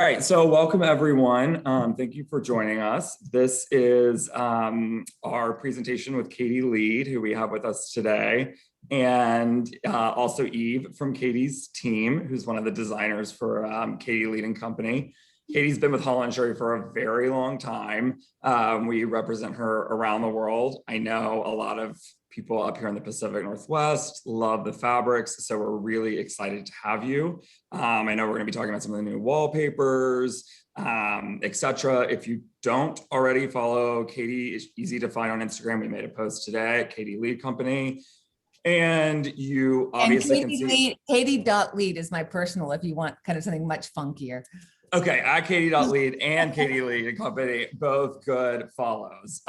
All right, so welcome everyone. Thank you for joining us. This is our presentation with Katie Leede, who we have with us today, and also Eve from Katie's team, who's one of the designers for Katie Leede and Company. Katie's been with Holland Sherry for a very long time. We represent her around the world. I know a lot of people up here in the Pacific Northwest love the fabrics, so we're really excited to have you. I know we're going to be talking about some of the new wallpapers, etc. If you don't already follow Katie, it's easy to find on Instagram. We made a post today at Katie Leede Company. And you obviously can see Katie.Leede is my personal if you want kind of something much funkier. Okay, at Katie.Leede and Katie Leede and Company, both good follows.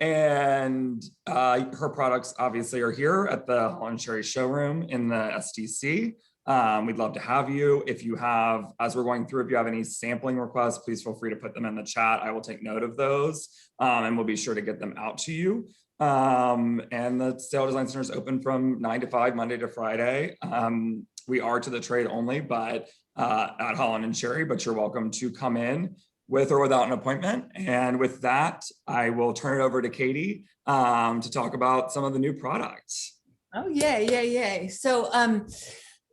Her products obviously are here at the Holland Sherry showroom in the SDC. We'd love to have you. If you have, as we're going through, if you have any sampling requests, please feel free to put them in the chat. I will take note of those and we'll be sure to get them out to you. And the Sale Design Center is open from 9 to 5, Monday to Friday. We are to the trade only, but at Holland Sherry, but you're welcome to come in with or without an appointment. And with that, I will turn it over to Katie to talk about some of the new products. Oh, yay. So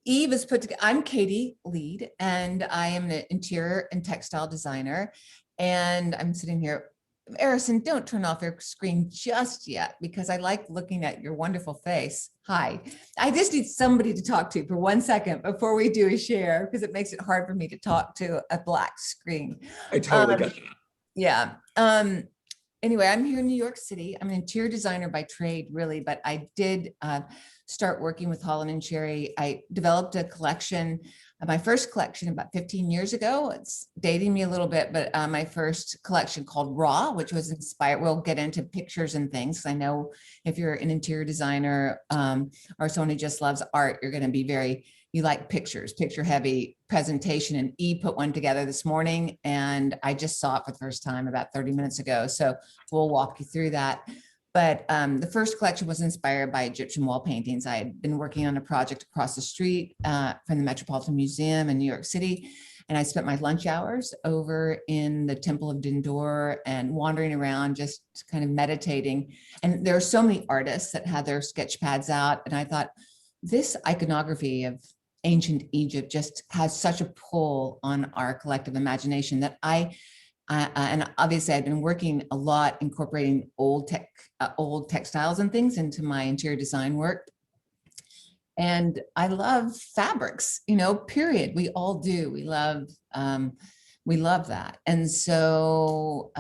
Eve is put together. I'm Katie Leede, and I am an interior and textile designer. And I'm sitting here. Arison, don't turn off your screen just yet, because I like looking at your wonderful face. Hi, I just need somebody to talk to for 1 second before we do a share, because it makes it hard for me to talk to a black screen. I totally get that. Yeah. Anyway, I'm here in New York City. I'm an interior designer by trade, really, but I did start working with Holland Sherry. I developed a collection, my first collection about 15 years ago. It's dating me a little bit, but my first collection called Raw, which was inspired. We'll get into pictures and things. I know if you're an interior designer or someone who just loves art, you're going to be you like pictures, picture heavy presentation, and Eve put one together this morning, and I just saw it for the first time about 30 minutes ago. So we'll walk you through that. But the first collection was inspired by Egyptian wall paintings. I had been working on a project across the street from the Metropolitan Museum in New York City. And I spent my lunch hours over in the Temple of Dindor and wandering around, just kind of meditating. And there are so many artists that had their sketch pads out. And I thought, this iconography of ancient Egypt just has such a pull on our collective imagination that and obviously I've been working a lot incorporating old textiles and things into my interior design work. And I love fabrics, period. We all do. We love that. And so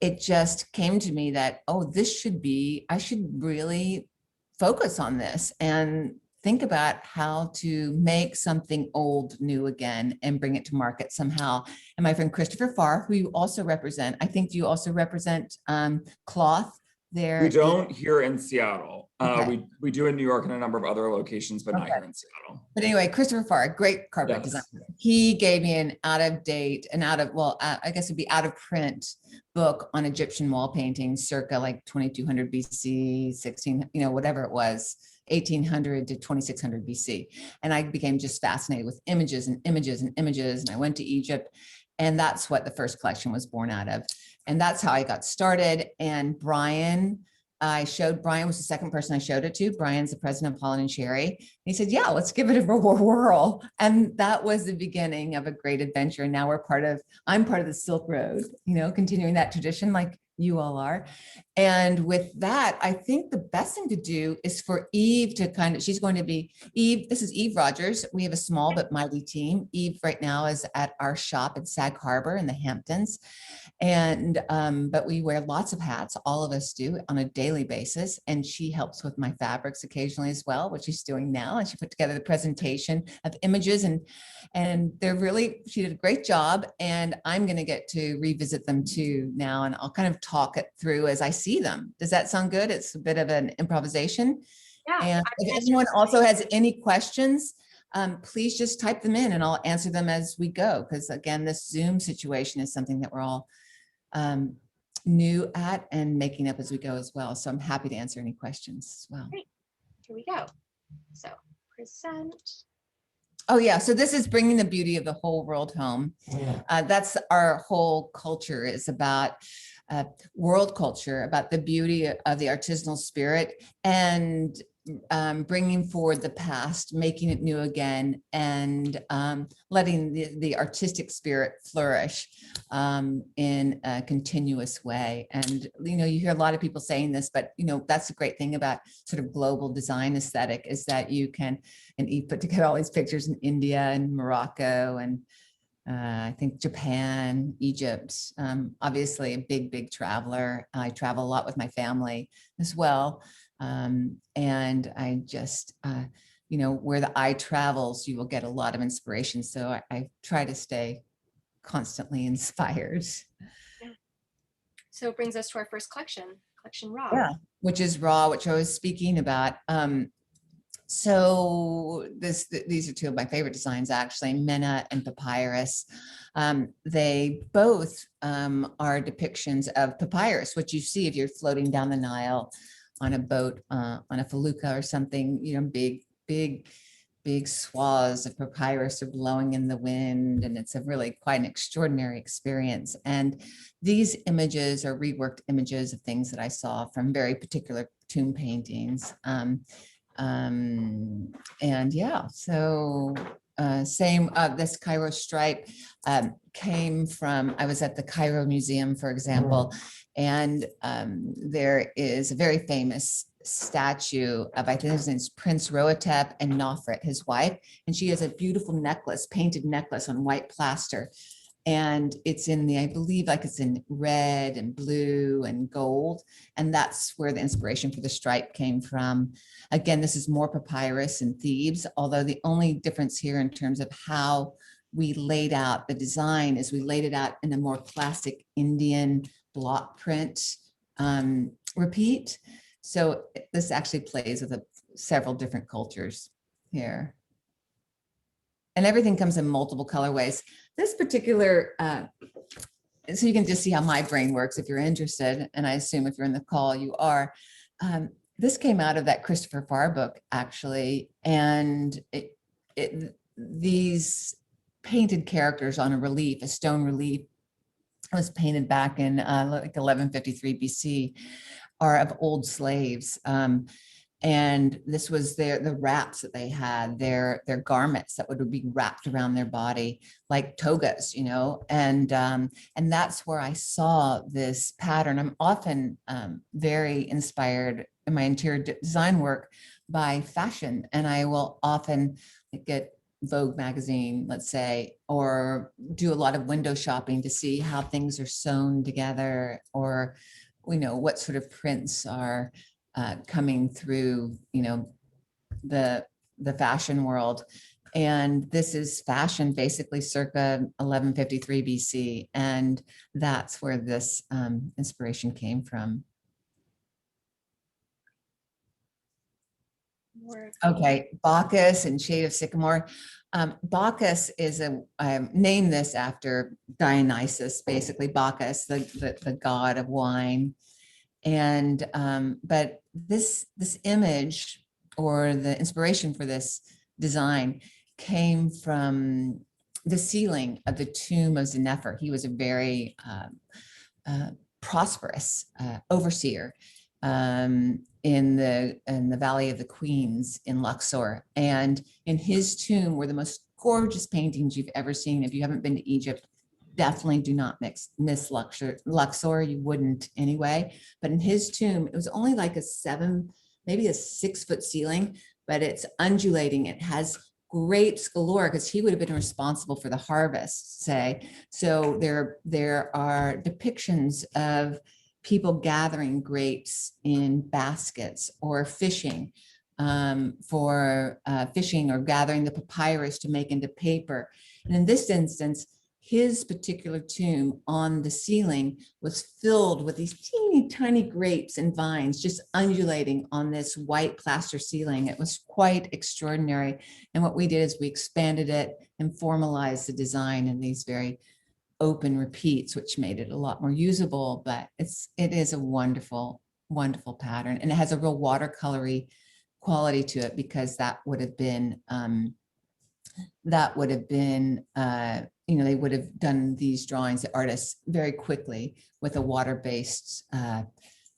it just came to me that, I should really focus on this and think about how to make something old new again and bring it to market somehow. And my friend Christopher Farr, who you also represent, I think you also represent cloth there. We don't here in Seattle. Okay. We do in New York and a number of other locations, but not here in Seattle. But anyway, Christopher Farr, great carpet designer. He gave me an out-of-date, I guess it'd be out-of-print book on Egyptian wall paintings circa like 2200 BC, 16, whatever it was, 1800 to 2600 BC. And I became just fascinated with images and images and images. And I went to Egypt, and that's what the first collection was born out of. And that's how I got started. And Brian was the second person I showed it to. Brian's the president of Holland Sherry. And he said, yeah, let's give it a whirl. And that was the beginning of a great adventure. And now I'm part of the Silk Road, continuing that tradition like you all are. And with that, I think the best thing to do is for Eve to this is Eve Rogers. We have a small but mighty team. Eve right now is at our shop at Sag Harbor in the Hamptons. And, but we wear lots of hats. All of us do on a daily basis. And she helps with my fabrics occasionally as well, which she's doing now. And she put together the presentation of images and she did a great job. And I'm going to get to revisit them too now. And I'll kind of talk it through as I see them. Does that sound good? It's a bit of an improvisation. Yeah. And if anyone also has any questions, please just type them in and I'll answer them as we go. Because again, this Zoom situation is something that we're all new at and making up as we go as well. So I'm happy to answer any questions as well. Great. Here we go. So present. Oh yeah, so this is bringing the beauty of the whole world home. That's our whole culture is about uh, world culture, about the beauty of the artisanal spirit and bringing forward the past, making it new again, and letting the artistic spirit flourish in a continuous way. And, you know, you hear a lot of people saying this, but, you know, that's the great thing about sort of global design aesthetic is that you can, and he put together all these pictures in India and Morocco and I think Japan, Egypt, obviously a big traveler. I travel a lot with my family as well. And I just, you know, where the eye travels, you will get a lot of inspiration. So I try to stay constantly inspired. So it brings us to our first collection Raw. Yeah, which is Raw, which I was speaking about. So these are two of my favorite designs, actually, Minna and Papyrus. They both are depictions of papyrus, which you see if you're floating down the Nile on a boat, on a felucca or something, you know, big swaths of papyrus are blowing in the wind, and it's a really quite an extraordinary experience. And these images are reworked images of things that I saw from very particular tomb paintings. And yeah, so same, this Cairo stripe came from, I was at the Cairo Museum, for example, and there is a very famous statue of, I think his name's Prince Rohatep and Nofret, his wife, and she has a beautiful necklace, painted necklace on white plaster. And it's in the, I believe like it's in red and blue and gold. And that's where the inspiration for the stripe came from. Again, this is more papyrus and Thebes, although the only difference here in terms of how we laid out the design is we laid it out in a more classic Indian block print repeat. So this actually plays with several different cultures here. And everything comes in multiple colorways. This particular, so you can just see how my brain works if you're interested, and I assume if you're in the call, you are. This came out of that Christopher Farr book, actually, and these painted characters on a relief, a stone relief, was painted back in like 1153 BC, are of old slaves. And this was the wraps that they had, their garments that would be wrapped around their body like togas, you know, and that's where I saw this pattern. I'm often very inspired in my interior design work by fashion, and I will often get Vogue magazine, let's say, or do a lot of window shopping to see how things are sewn together, or, you know, what sort of prints are coming through, you know, the fashion world. And this is fashion basically circa 1153 BC. And that's where this inspiration came from. Okay, Bacchus and Shade of Sycamore. Bacchus is I named this after Dionysus, basically Bacchus, the god of wine. And but this image, or the inspiration for this design, came from the ceiling of the tomb of Xenepher. He was a very prosperous overseer in the Valley of the Queens in Luxor, and in his tomb were the most gorgeous paintings you've ever seen. If you haven't been to Egypt, definitely do not miss Luxor. You wouldn't anyway. But in his tomb, it was only like maybe a 6-foot ceiling, but it's undulating. It has grapes galore because he would have been responsible for the harvest, say. So there are depictions of people gathering grapes in baskets, or fishing for fishing, or gathering the papyrus to make into paper. And in this instance, his particular tomb on the ceiling was filled with these teeny tiny grapes and vines just undulating on this white plaster ceiling. It was quite extraordinary. And what we did is we expanded it and formalized the design in these very open repeats, which made it a lot more usable. But it is a wonderful, wonderful pattern. And it has a real watercolory quality to it, because that would have been that would have been, they would have done these drawings, the artists, very quickly with a water-based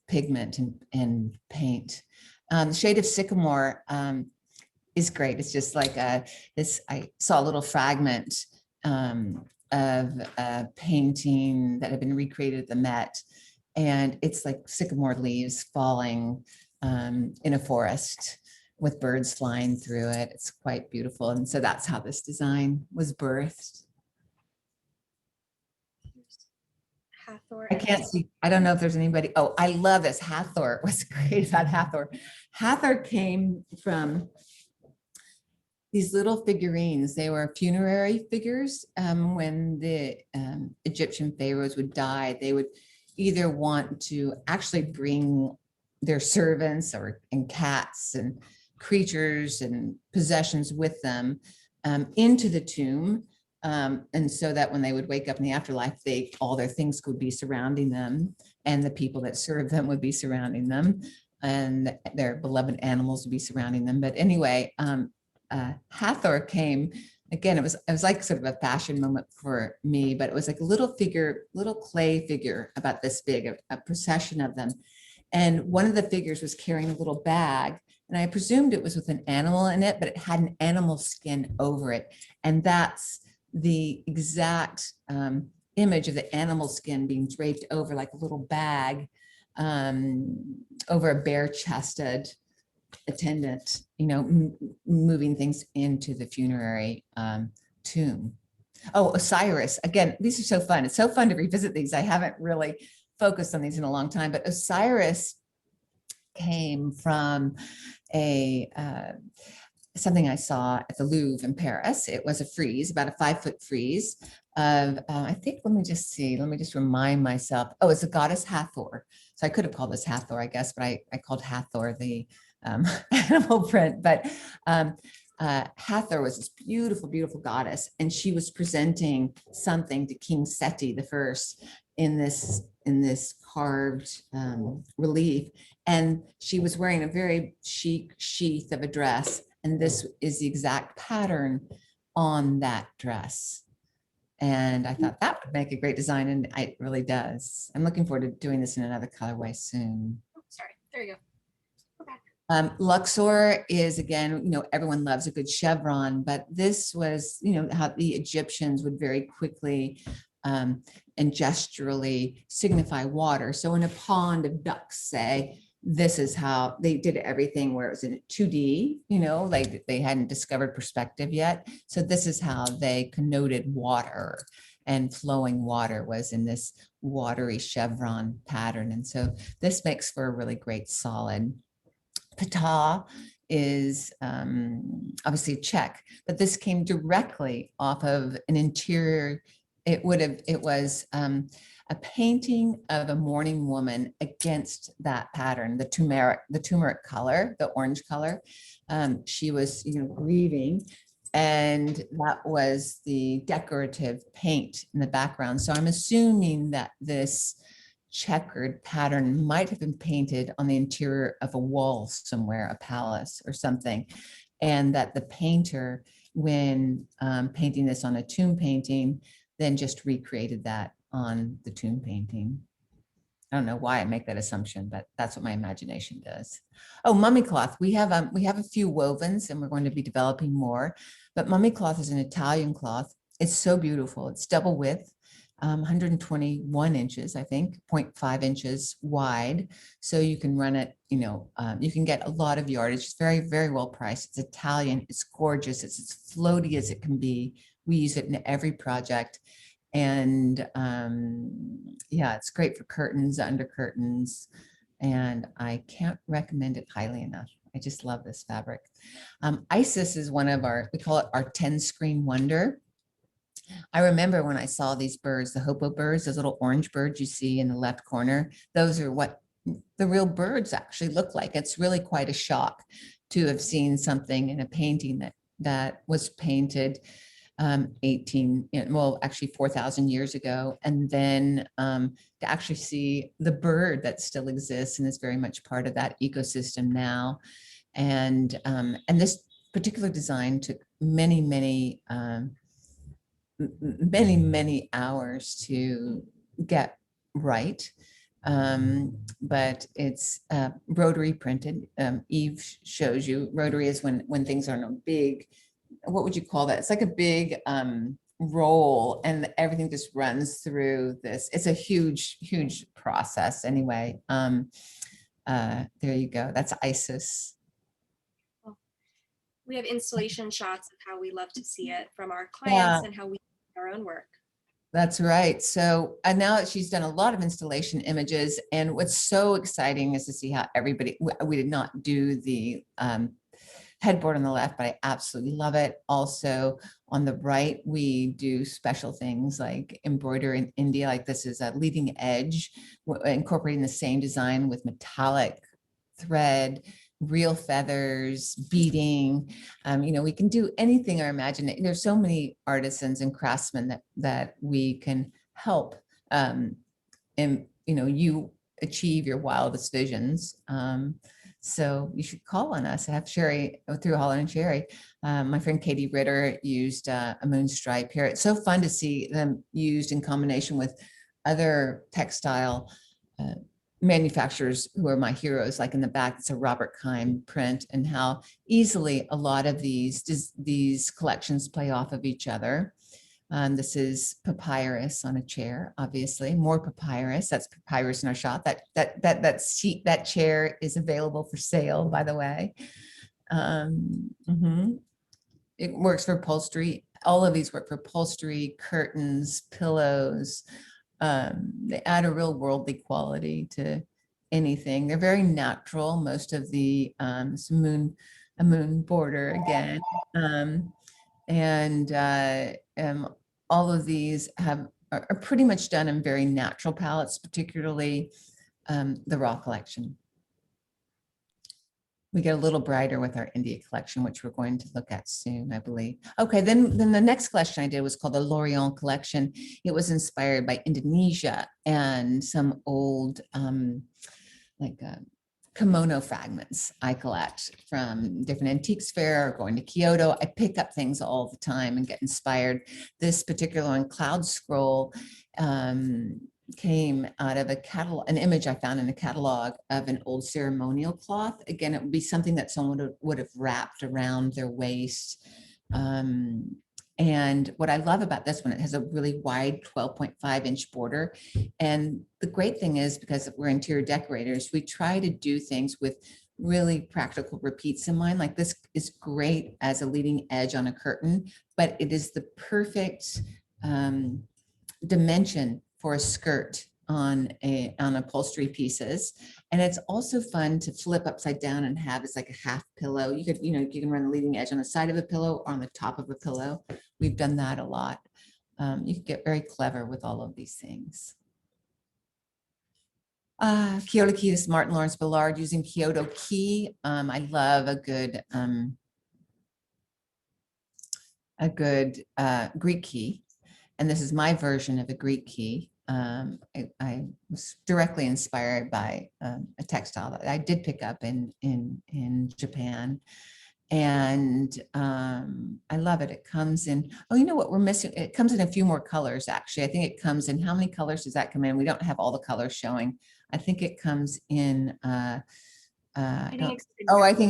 pigment and paint. The shade of sycamore is great. It's just like this. I saw a little fragment of a painting that had been recreated at the Met, and it's like sycamore leaves falling in a forest with birds flying through it. It's quite beautiful. And so that's how this design was birthed. Hathor. I can't see, I don't know if there's anybody. Oh, I love this. Hathor was great about Hathor. Hathor came from these little figurines. They were funerary figures. When the Egyptian pharaohs would die, they would either want to actually bring their servants and cats and creatures and possessions with them into the tomb. And so that when they would wake up in the afterlife, all their things would be surrounding them, and the people that serve them would be surrounding them, and their beloved animals would be surrounding them. But anyway, Hathor came, again, it was like sort of a fashion moment for me, but it was like a little figure, little clay figure about this big, a procession of them. And one of the figures was carrying a little bag, and I presumed it was with an animal in it, but it had an animal skin over it. And that's the exact image of the animal skin being draped over like a little bag over a bare-chested attendant, moving things into the funerary tomb. Oh, Osiris. Again, these are so fun. It's so fun to revisit these. I haven't really focused on these in a long time, but Osiris came from something I saw at the Louvre in Paris. It was a frieze, about a 5-foot frieze of, I think, let me just remind myself. Oh, it's a goddess Hathor. So I could have called this Hathor, I guess, but I called Hathor the animal print. But Hathor was this beautiful, beautiful goddess, and she was presenting something to King Seti I in this carved relief. And she was wearing a very chic sheath of a dress. And this is the exact pattern on that dress. And I thought that would make a great design, and it really does. I'm looking forward to doing this in another colorway soon. Oh, sorry, there you go. Luxor is, again, everyone loves a good chevron, but this was, how the Egyptians would very quickly and gesturally signify water. So in a pond of ducks, say, this is how they did everything, where it was in 2D, they hadn't discovered perspective yet. So this is how they connoted water, and flowing water was in this watery chevron pattern. And so this makes for a really great solid. Ptah is obviously Czech, but this came directly off of an interior. It was a painting of a mourning woman against that pattern, the turmeric color, the orange color. She was, grieving, and that was the decorative paint in the background. So I'm assuming that this checkered pattern might have been painted on the interior of a wall somewhere, a palace or something, and that the painter, when painting this on a tomb painting, then just recreated that on the tomb painting. I don't know why I make that assumption, but that's what my imagination does. Oh, mummy cloth. We have a few wovens, and we're going to be developing more, but mummy cloth is an Italian cloth. It's so beautiful. It's double width, 121 inches, I think, 0.5 inches wide. So you can run it, you can get a lot of yardage. It's very, very well priced. It's Italian. It's gorgeous. It's as floaty as it can be. We use it in every project. And yeah, it's great for curtains, under curtains. And I can't recommend it highly enough. I just love this fabric. Isis is one of we call it our 10 screen wonder. I remember when I saw these birds, the hopo birds, those little orange birds you see in the left corner, those are what the real birds actually look like. It's really quite a shock to have seen something in a painting that was painted 4,000 years ago. And then to actually see the bird that still exists and is very much part of that ecosystem now. And this particular design took many, many hours to get right. But it's rotary printed. Eve shows you rotary is when things are in a big, what would you call that? It's like a big roll and everything just runs through this. It's a huge process anyway. There you go. That's ISIS. We have installation shots of how we love to see it from our clients and how we do our own work. That's right. So now that she's done a lot of installation images, and what's so exciting is to see how everybody, we did not do the headboard on the left, but I absolutely love it. Also on the right, we do special things like embroider in India, like this is a leading edge, incorporating the same design with metallic thread, real feathers, beading. You know, we can do anything or imagine it. There's so many artisans and craftsmen that we can help, and you know, you achieve your wildest visions. So you should call on us. I have Sherry through Holland Sherry. My friend Katie Ritter used a moon stripe here. It's so fun to see them used in combination with other textile manufacturers who are my heroes. Like in the back, it's a Robert Keim print, and how easily a lot of these collections play off of each other. This is papyrus on a chair, obviously. More papyrus. That's papyrus in our shop. That chair is available for sale, by the way. It works for upholstery. All of these work for upholstery, curtains, pillows. They add a real worldly quality to anything. They're very natural. Most of the a moon border again. All of these are pretty much done in very natural palettes, particularly the raw collection. We get a little brighter with our India collection, which we're going to look at soon, I believe. Okay, then the next collection I did was called the Lorient collection. It was inspired by Indonesia and some old kimono fragments I collect from different antiques fair or going to Kyoto. I pick up things all the time and get inspired. This particular one, Cloud Scroll, came out of an image I found in a catalog of an old ceremonial cloth. Again, it would be something that someone would have wrapped around their waist. And what I love about this one, it has a really wide 12.5-inch border. And the great thing is, because we're interior decorators, we try to do things with really practical repeats in mind. Like this is great as a leading edge on a curtain, but it is the perfect dimension for a skirt on upholstery pieces. And it's also fun to flip upside down and have it's like a half pillow. You can run the leading edge on the side of a pillow or on the top of a pillow. We've done that a lot. You can get very clever with all of these things. Kyoto key, this is Martin Lawrence Ballard using Kyoto key. I love a good Greek key. And this is my version of a Greek key. I was directly inspired by a textile that I did pick up in Japan. And I love it. It comes in, oh, you know what we're missing? It comes in a few more colors, actually. I think it comes in, how many colors does that come in? We don't have all the colors showing. I think it comes in, I think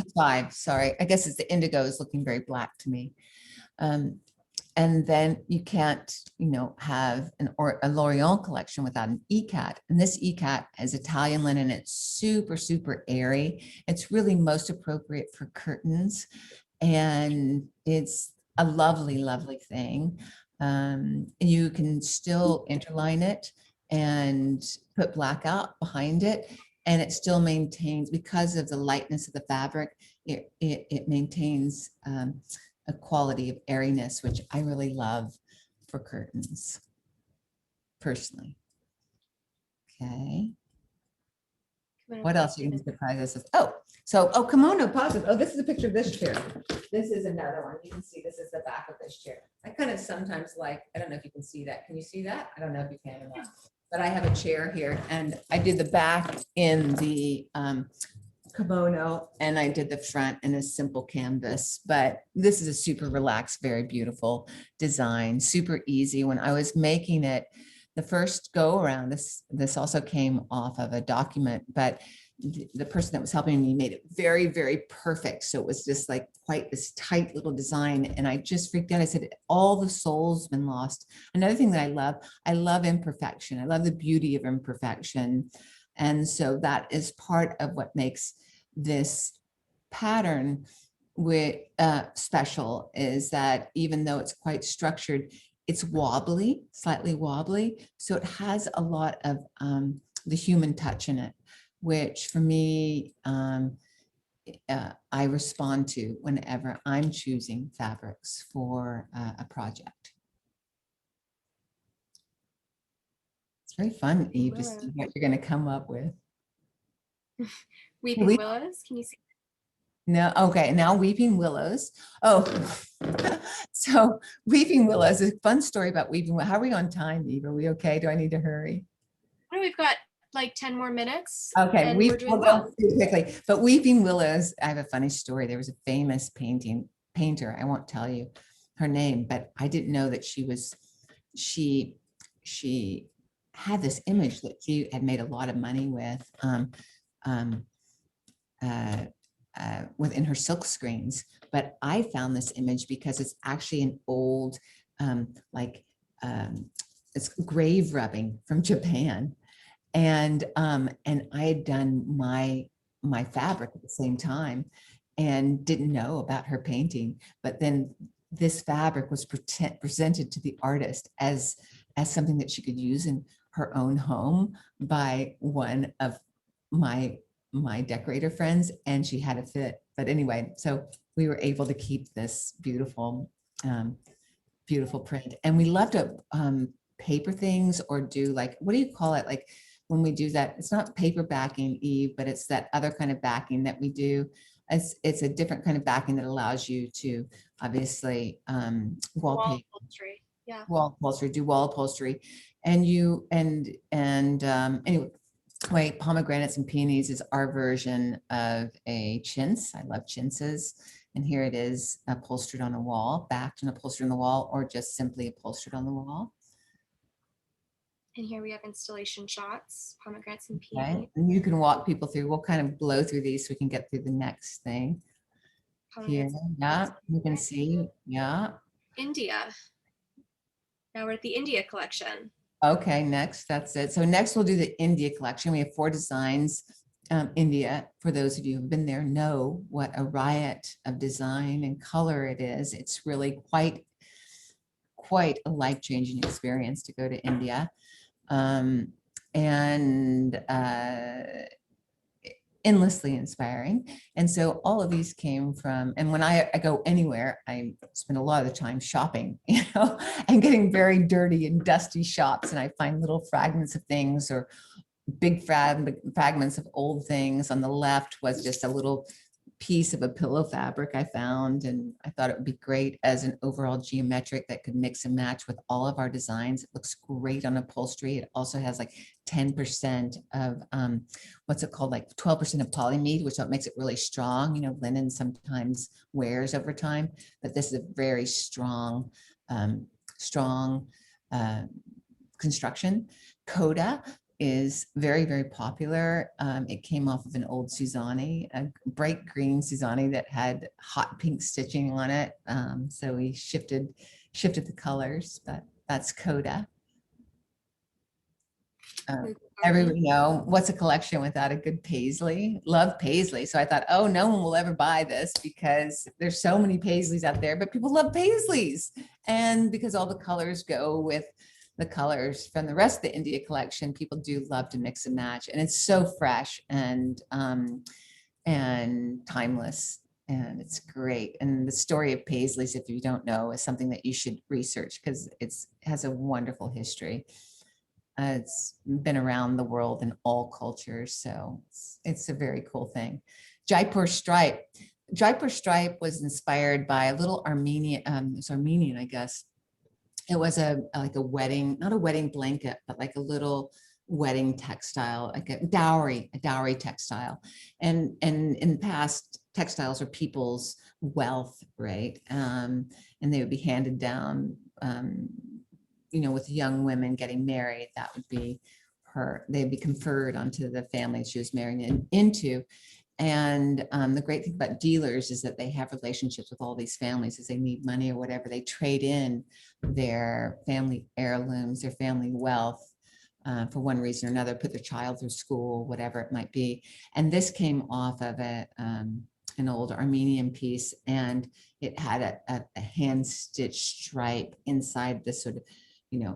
it's 5, sorry. I guess it's the indigo is looking very black to me. And then you can't, have a Lorient collection without an ECAT. And this ECAT is Italian linen. It's super, super airy. It's really most appropriate for curtains. And it's a lovely, lovely thing. You can still interline it and put blackout behind it. And it still maintains, because of the lightness of the fabric, it maintains a quality of airiness, which I really love for curtains, personally. Okay. What else you can surprise us with? Oh, kimono positive. Oh, this is a picture of this chair. This is another one. You can see this is the back of this chair. I kind of sometimes I don't know if you can see that. Can you see that? I don't know if you can or not. But I have a chair here, and I did the back in the kimono, and I did the front in a simple canvas, but this is a super relaxed, very beautiful design, super easy. When I was making it, the first go around, this also came off of a document, but the person that was helping me made it very, very perfect. So it was just like quite this tight little design. And I just freaked out. I said, all the soul's been lost. Another thing that I love imperfection. I love the beauty of imperfection. And so that is part of what makes this pattern with special, is that even though it's quite structured, it's wobbly, slightly wobbly. So it has a lot of the human touch in it, which for me, I respond to whenever I'm choosing fabrics for a project. It's very fun, Eve, to see what you're going to come up with. Weeping Willows, can you see? No, okay, now Weeping Willows. Oh, so Weeping Willows, a fun story about Weeping. How are we on time, Eve? Are we okay? Do I need to hurry? Oh, we've got like 10 more minutes. Okay, and we'll we're doing go well. quickly. But Weeping Willows, I have a funny story. There was a famous painter. I won't tell you her name, but I didn't know that she had this image that she had made a lot of money with. Within her silk screens, but I found this image because it's actually an old, it's grave rubbing from Japan, and I had done my fabric at the same time, and didn't know about her painting. But then this fabric was presented to the artist as something that she could use in her own home by one of my decorator friends, and she had a fit. But anyway, so we were able to keep this beautiful beautiful print. And we love to paper things, or do like, what do you call it, like when we do that, it's not paper backing, Eve, but it's that other kind of backing that we do. It's a different kind of backing that allows you to obviously Wall upholstery. Yeah. Wall upholstery, do wall upholstery. And anyway, wait, pomegranates and peonies is our version of a chintz. I love chintzes. And here it is upholstered on a wall, backed and upholstered on the wall, or just simply upholstered on the wall. And here we have installation shots, pomegranates and Okay. peonies. And you can walk people through. We'll kind of blow through these so we can get through the next thing. Here, yeah, you can see, yeah. India. Now we're at the India collection. Okay, next, that's it. So next we'll do the India collection. We have 4 designs. India, for those of you who've been there, know what a riot of design and color it is. It's really quite a life-changing experience to go to India. And endlessly inspiring. And so all of these came from, and when I go anywhere, I spend a lot of the time shopping, and getting very dirty and dusty shops. And I find little fragments of things, or big fragments of old things. On the left was just a little piece of a pillow fabric I found, and I thought it would be great as an overall geometric that could mix and match with all of our designs. It looks great on upholstery. It also has like 10% of what's it called, like 12% of polyamide, which makes it really strong. Linen sometimes wears over time, but this is a very strong construction. Coda is very, very popular. It came off of an old Suzanne, a bright green Suzanne that had hot pink stitching on it. So we shifted the colors, but that's Coda. Everybody know, what's a collection without a good paisley? Love paisley. So I thought, oh, no one will ever buy this because there's so many paisleys out there, but people love paisleys. And because all the colors go with the colors from the rest of the India collection, people do love to mix and match. And it's so fresh and timeless, and it's great. And the story of paisleys, if you don't know, is something that you should research because it has a wonderful history. It's been around the world in all cultures, so it's a very cool thing. Jaipur stripe. Jaipur stripe was inspired by a little Armenian, it's Armenian, I guess. It was like a wedding, not a wedding blanket, but like a little wedding textile, like a dowry textile. And in the past, textiles are people's wealth, right? And they would be handed down, with young women getting married, that would be they'd be conferred onto the family she was marrying into. And the great thing about dealers is that they have relationships with all these families as they need money or whatever. They trade in their family heirlooms, their family wealth for one reason or another, put their child through school, whatever it might be. And this came off of an old Armenian piece, and it had a hand stitched stripe inside this sort of,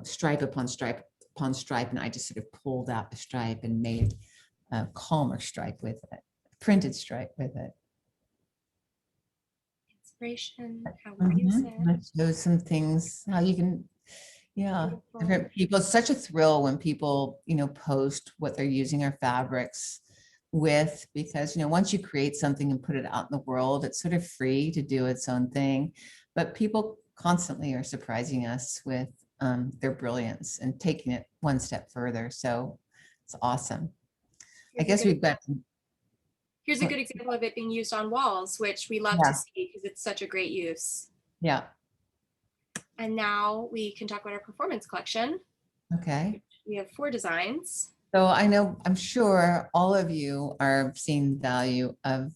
stripe upon stripe upon stripe. And I just sort of pulled out the stripe and made a calmer stripe with it. Printed stripe with it. Inspiration, how we use it. Show some things, how you can, Beautiful. different people. It's such a thrill when people, post what they're using our fabrics with, because, once you create something and put it out in the world, it's sort of free to do its own thing. But people constantly are surprising us with their brilliance and taking it one step further. So it's awesome. I guess we've got. Here's a good example of it being used on walls, which we love to see because it's such a great use. Yeah. And now we can talk about our performance collection. Okay. We have 4 designs. So I'm sure all of you are seeing the value of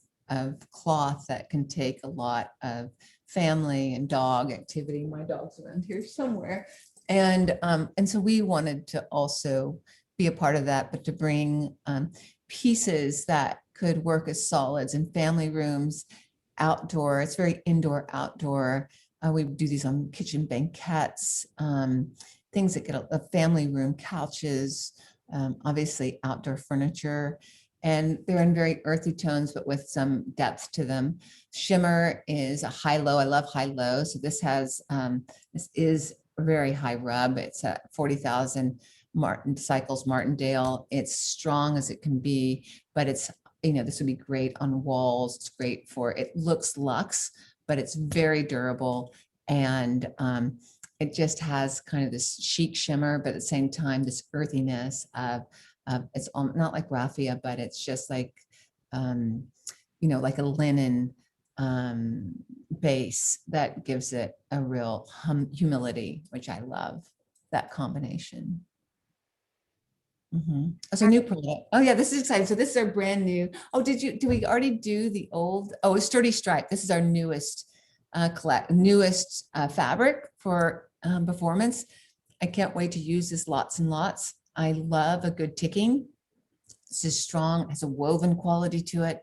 cloth that can take a lot of family and dog activity. My dog's around here somewhere. And so we wanted to also be a part of that, but to bring pieces that could work as solids in family rooms, outdoor. It's very indoor, outdoor. We do these on kitchen banquettes, things that get a family room, couches, obviously outdoor furniture. And they're in very earthy tones, but with some depth to them. Shimmer is a high-low. I love high-low. So this is a very high rub. It's a 40,000 cycles Martindale. It's strong as it can be, but it's, this would be great on walls. It's great it looks luxe, but it's very durable. And it just has kind of this chic shimmer, but at the same time, this earthiness of it's not like raffia, but it's just like, like a linen base that gives it a real humility, which I love, that combination. It's a new product. Oh yeah, this is exciting. So this is our brand new. Oh, do we already do the old? Oh, it's Sturdy Stripe. This is our newest fabric for performance. I can't wait to use this lots and lots. I love a good ticking. This is strong, it has a woven quality to it.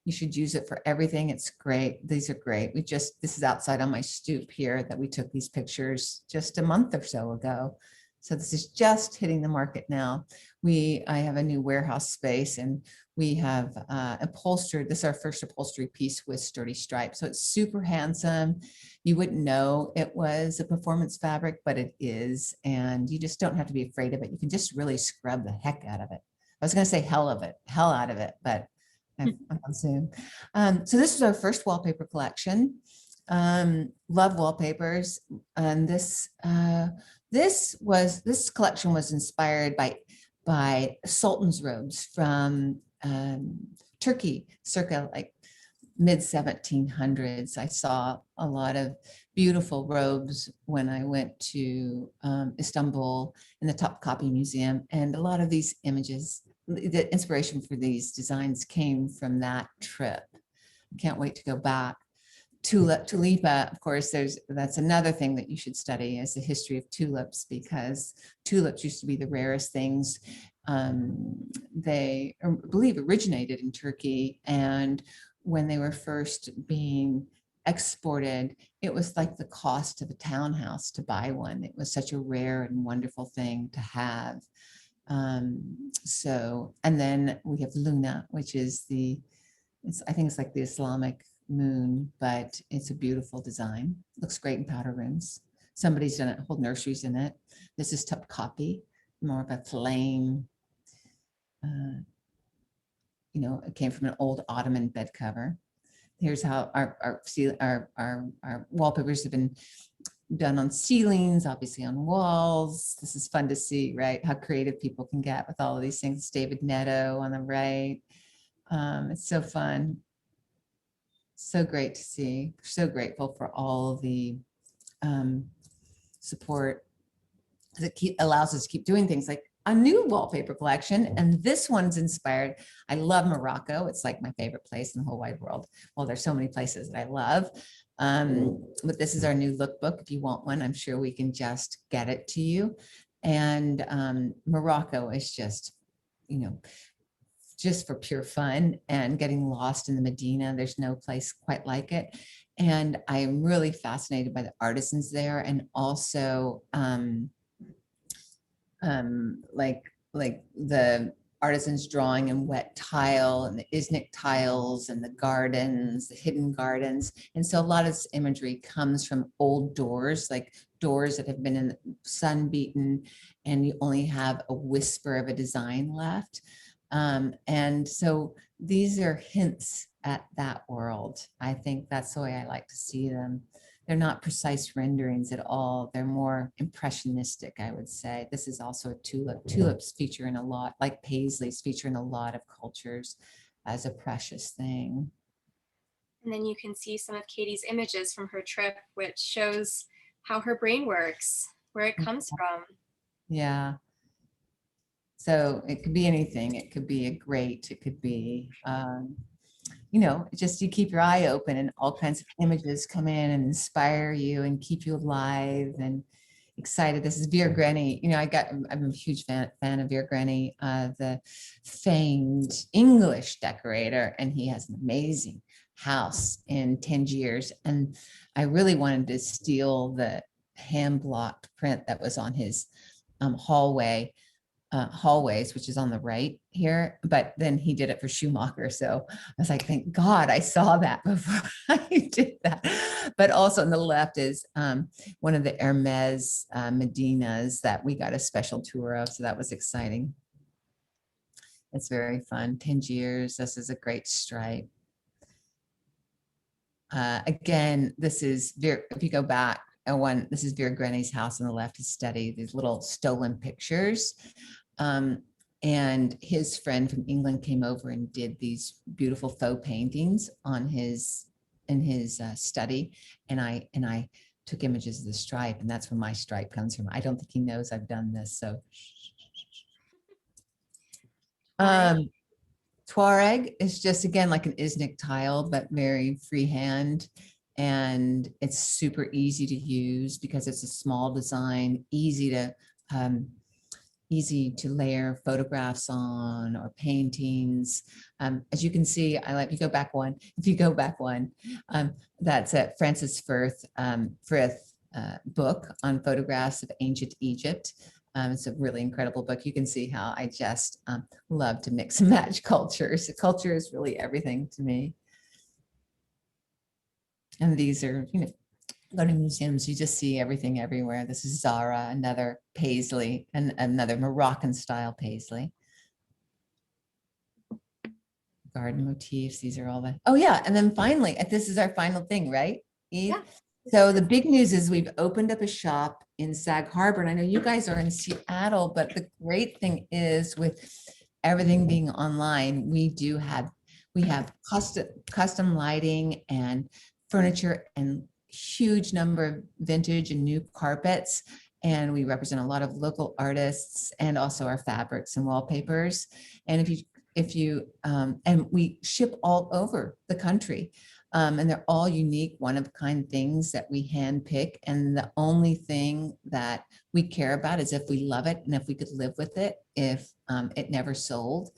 You should use it for everything. It's great. These are great. This is outside on my stoop here that we took these pictures just a month or so ago. So this is just hitting the market now. I have a new warehouse space, and we have upholstered. This is our first upholstery piece with Sturdy Stripe. So it's super handsome. You wouldn't know it was a performance fabric, but it is. And you just don't have to be afraid of it. You can just really scrub the heck out of it. I was going to say hell out of it, but I'm on Zoom. So this is our first wallpaper collection. Love wallpapers. And this collection was inspired by sultan's robes from Turkey, circa like mid 1700s. I saw a lot of beautiful robes when I went to Istanbul in the Topkapi Museum, and a lot of these images, the inspiration for these designs came from that trip. I can't wait to go back. Tulipa, of course, that's another thing that you should study, is the history of tulips, because tulips used to be the rarest things. They, I believe, originated in Turkey, and when they were first being exported, it was like the cost of a townhouse to buy one. It was such a rare and wonderful thing to have. And then we have Luna, which is I think it's like the Islamic moon, but it's a beautiful design. Looks great in powder rooms. Somebody's done it, whole nurseries in it. This is Topkapi, more of a flame. It came from an old Ottoman bed cover. Here's how our wallpapers have been done on ceilings, obviously on walls. This is fun to see, right? How creative people can get with all of these things. David Netto on the right. It's so fun. So great to see. So grateful for all the support that allows us to keep doing things like a new wallpaper collection. And this one's inspired. I love Morocco. It's like my favorite place in the whole wide world. Well, there's so many places that I love. But this is our new lookbook. If you want one, I'm sure we can just get it to you. And Morocco is just, you know, just for pure fun and getting lost in the Medina. There's no place quite like it. And I'm really fascinated by the artisans there, and also like the artisans drawing in wet tile and the Iznik tiles and the gardens, the hidden gardens. And so a lot of this imagery comes from old doors, like doors that have been in sun beaten, and you only have a whisper of a design left. And so these are hints at that world. I think that's the way I like to see them. They're not precise renderings at all. They're more impressionistic, I would say. This is also a tulip. Tulips feature in a lot, like paisleys feature in a lot of cultures as a precious thing. And then you can see some of Katie's images from her trip, which shows how her brain works, where it comes from. Yeah. So it could be anything. It could be a grate. It could be, you know, just you keep your eye open and all kinds of images come in and inspire you and keep you alive and excited. This is Vera Grenny. You know, I'm a huge fan of Vera Grenny, the famed English decorator, and he has an amazing house in Tangiers. And I really wanted to steal the hand blocked print that was on his hallways, which is on the right here, but then he did it for Schumacher. So I was like, thank God I saw that before I did that. But also on the left is one of the Hermes Medinas that we got a special tour of. So that was exciting. It's very fun. Tangiers, this is a great stripe. Again, this is, if you go back, this is Vera Grenny's house on the left, his study, these little stolen pictures. And his friend from England came over and did these beautiful faux paintings in his study. And I took images of the stripe, and that's where my stripe comes from. I don't think he knows I've done this. So Tuareg is just, again, like an Iznik tile, but very freehand. And it's super easy to use because it's a small design, easy to layer photographs on or paintings. As you can see, if you go back one, that's a Francis Firth book on photographs of ancient Egypt. It's a really incredible book. You can see how I just love to mix and match cultures. Culture is really everything to me. And these are, you know, go to museums, you just see everything everywhere. This is Zara, another paisley, and another Moroccan style paisley. Garden motifs, these are all the, oh yeah, and then finally, this is our final thing, right, Eve? Yeah. So the big news is we've opened up a shop in Sag Harbor, and I know you guys are in Seattle, but the great thing is with everything being online, we have custom lighting and furniture and huge number of vintage and new carpets, and we represent a lot of local artists and also our fabrics and wallpapers. And and we ship all over the country, and they're all unique, one-of-a-kind things that we handpick. And the only thing that we care about is if we love it and if we could live with it, if it never sold.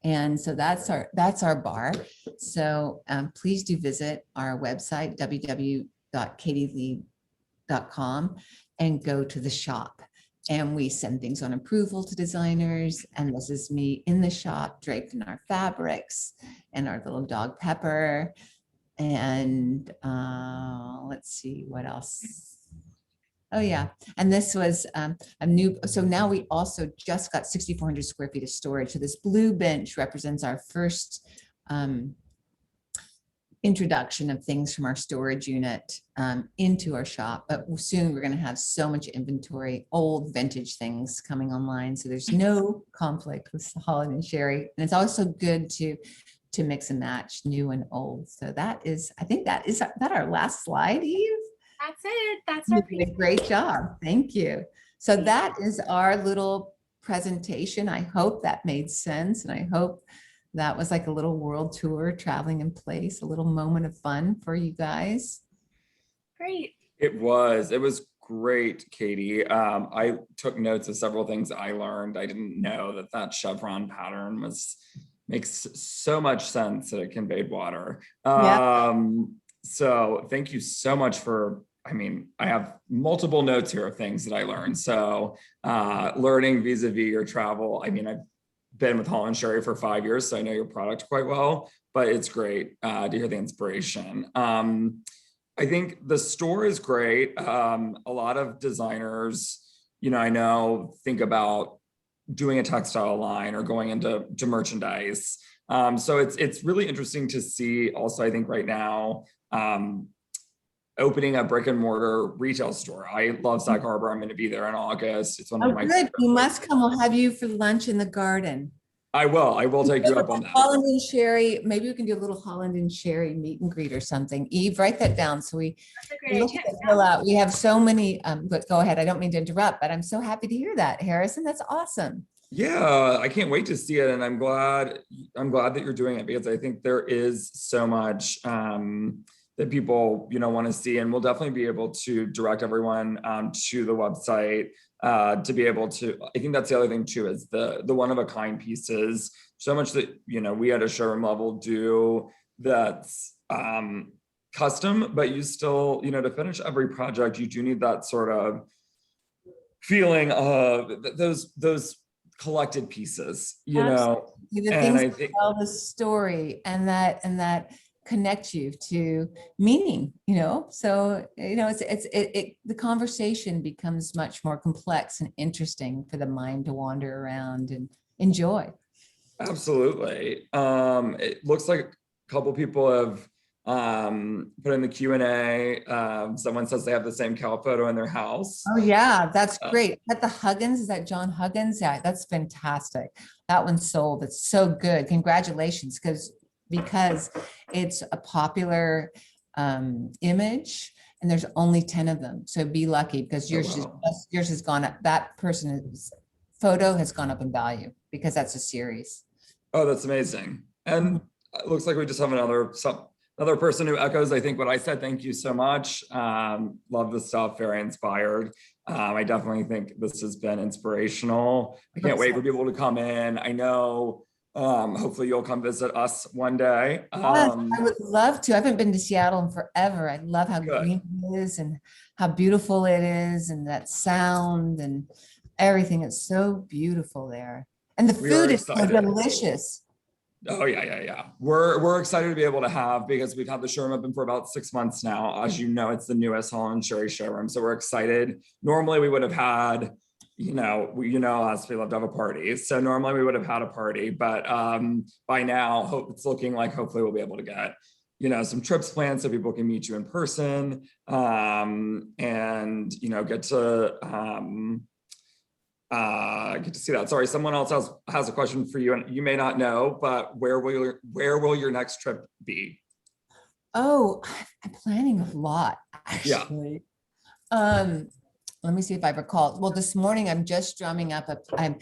And so that's our bar. So please do visit our website, www.katieleede.com, and go to the shop. And we send things on approval to designers. And this is me in the shop, draped in our fabrics and our little dog Pepper. And let's see what else. Oh yeah, and this was a new, so now we also just got 6,400 square feet of storage. So this blue bench represents our first introduction of things from our storage unit into our shop. But soon we're going to have so much inventory, old vintage things coming online. So there's no conflict with Holland and Sherry. And it's also good to mix and match new and old. So that is, I think that is that our last slide, Eve? That's it. That's You our did a great job. Thank you. So that is our little presentation. I hope that made sense. And I hope that was like a little world tour, traveling in place, a little moment of fun for you guys. great. It was great, Katie. I took notes of several things I learned. I didn't know that chevron pattern makes so much sense that it conveyed water. So thank you so much for, I mean, I have multiple notes here of things that I learned. So learning vis-a-vis your travel. I mean, I've been with Holland Sherry for 5 years, so I know your product quite well, but it's great to hear the inspiration. I think the store is great. A lot of designers, I know, think about doing a textile line or going into merchandise. So it's really interesting to see also, I think right now, opening a brick and mortar retail store. I love Sag Harbor. I'm going to be there in August. It's one of my good. You must come. We'll have you for lunch in the garden. I will take you up on that. Holland and Sherry, maybe we can do a little Holland and Sherry meet and greet or something. Eve, write that down. So That's a great idea. fill out. We have so many, but go ahead. I don't mean to interrupt, but I'm so happy to hear that, Harrison. That's awesome. Yeah, I can't wait to see it. And I'm glad that you're doing it, because I think there is so much that people, want to see, and we'll definitely be able to direct everyone to the website to be able to. I think that's the other thing too, is the one of a kind pieces. So much that, we at a showroom level do that's custom, but you still, to finish every project, you do need that sort of feeling of those collected pieces, The and things I think tell the story and that connect you to meaning, so the conversation becomes much more complex and interesting for the mind to wander around and enjoy. absolutely. It looks like a couple people have put in the Q&A. Someone says they have the same cow photo in their house. Oh yeah, that's great. Is that the Huggins? Is that John Huggins? Yeah, that's fantastic. That one sold. It's so good. Congratulations, because it's a popular image and there's only 10 of them. So be lucky, because yours has gone up. That person's photo has gone up in value because that's a series. Oh, that's amazing. And it looks like we just have another person who echoes, I think, what I said. Thank you so much. Love the stuff, very inspired. I definitely think this has been inspirational. I can't wait for people to come in. I know, hopefully you'll come visit us one day. Yes, I would love to. I haven't been to Seattle in forever. I love how green it is and how beautiful it is, and that sound and everything. It's so beautiful there. And the food is so delicious. Oh yeah. We're excited to be able to have, because we've had the showroom open for about 6 months now. As you know, it's the newest Holland Sherry showroom. So we're excited. Normally we would have had, us, we love to have a party. So normally we would have had a party, but by now it's looking like hopefully we'll be able to get, some trips planned so people can meet you in person, and, get to see that. Sorry, someone else has a question for you, and you may not know, but where will your next trip be? Oh, I'm planning a lot, actually. Yeah. Let me see if I recall. Well, this morning I'm just drumming up I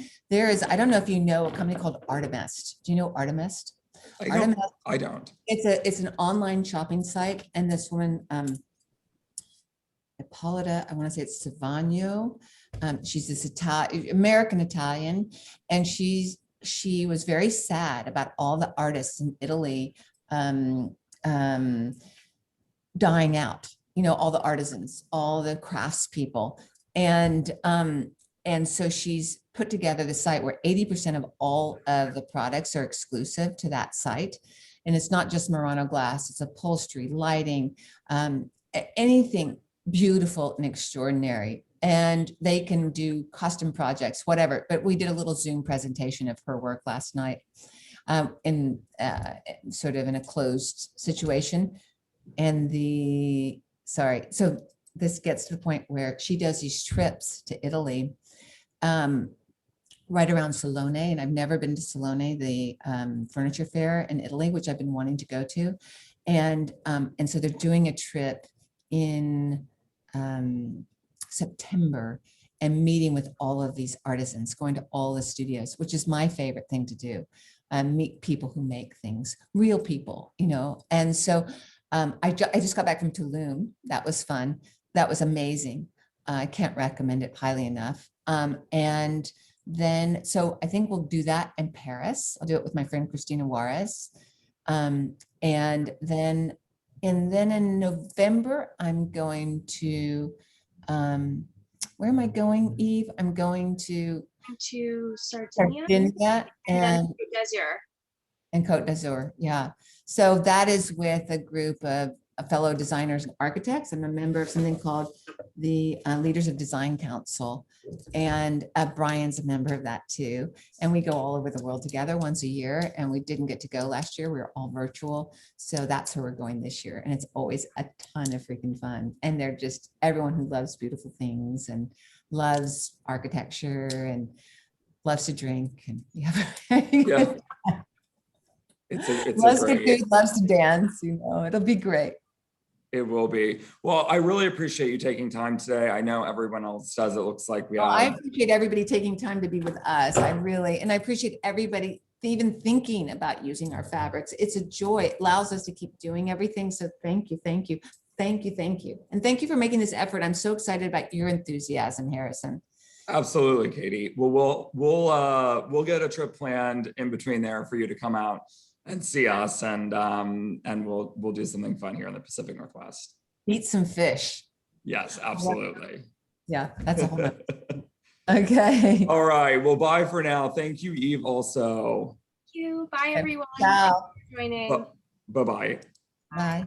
don't know if you know a company called Artemist. Do you know Artemist? I don't. It's an online shopping site, and this woman, Ippolita, I want to say it's Savagno. She's this American Italian, and she was very sad about all the artists in Italy dying out. All the artisans, all the craftspeople, and so she's put together the site where 80% of all of the products are exclusive to that site, and it's not just Murano glass; it's upholstery, lighting, anything beautiful and extraordinary. And they can do custom projects, whatever. But we did a little Zoom presentation of her work last night. in sort of in a closed situation. And so this gets to the point where she does these trips to Italy, right around Salone. And I've never been to Salone, the furniture fair in Italy, which I've been wanting to go to. And so they're doing a trip in September and meeting with all of these artisans, going to all the studios, which is my favorite thing to do. Meet people who make things, real people, you know. And so I just got back from Tulum. That was fun. That was amazing. I can't recommend it highly enough. And then, so I think we'll do that in Paris. I'll do it with my friend Christina Juarez. And then in November, I'm going to, where am I going, Eve? I'm going to Sardinia Sardinia and and Desert. Côte d'Azur. Yeah. So that is with a group of fellow designers and architects. I'm a member of something called the Leaders of Design Council. And Brian's a member of that too. And we go all over the world together once a year. And we didn't get to go last year. We were all virtual. So that's where we're going this year. And it's always a ton of freaking fun. And they're just everyone who loves beautiful things and loves architecture and loves to drink. And yeah. It's Loves a to great. food, loves to dance, you know, it'll be great. It will be. Well, I really appreciate you taking time today. I know everyone else does. It looks like we Well, I have. appreciate everybody taking time to be with us. I appreciate everybody even thinking about using our fabrics. It's a joy. It allows us to keep doing everything. So thank you, thank you, thank you, thank you. And thank you for making this effort. I'm so excited about your enthusiasm, Harrison. Absolutely, Katie. Well, we'll get a trip planned in between there for you to come out and see us, and we'll do something fun here in the Pacific Northwest. Eat some fish. Yes, absolutely. Yeah, that's a whole nother. Okay. All right. Well, bye for now. Thank you, Eve, also. Thank you. Bye, everyone. Ciao. Thanks for joining. Bye-bye. Bye.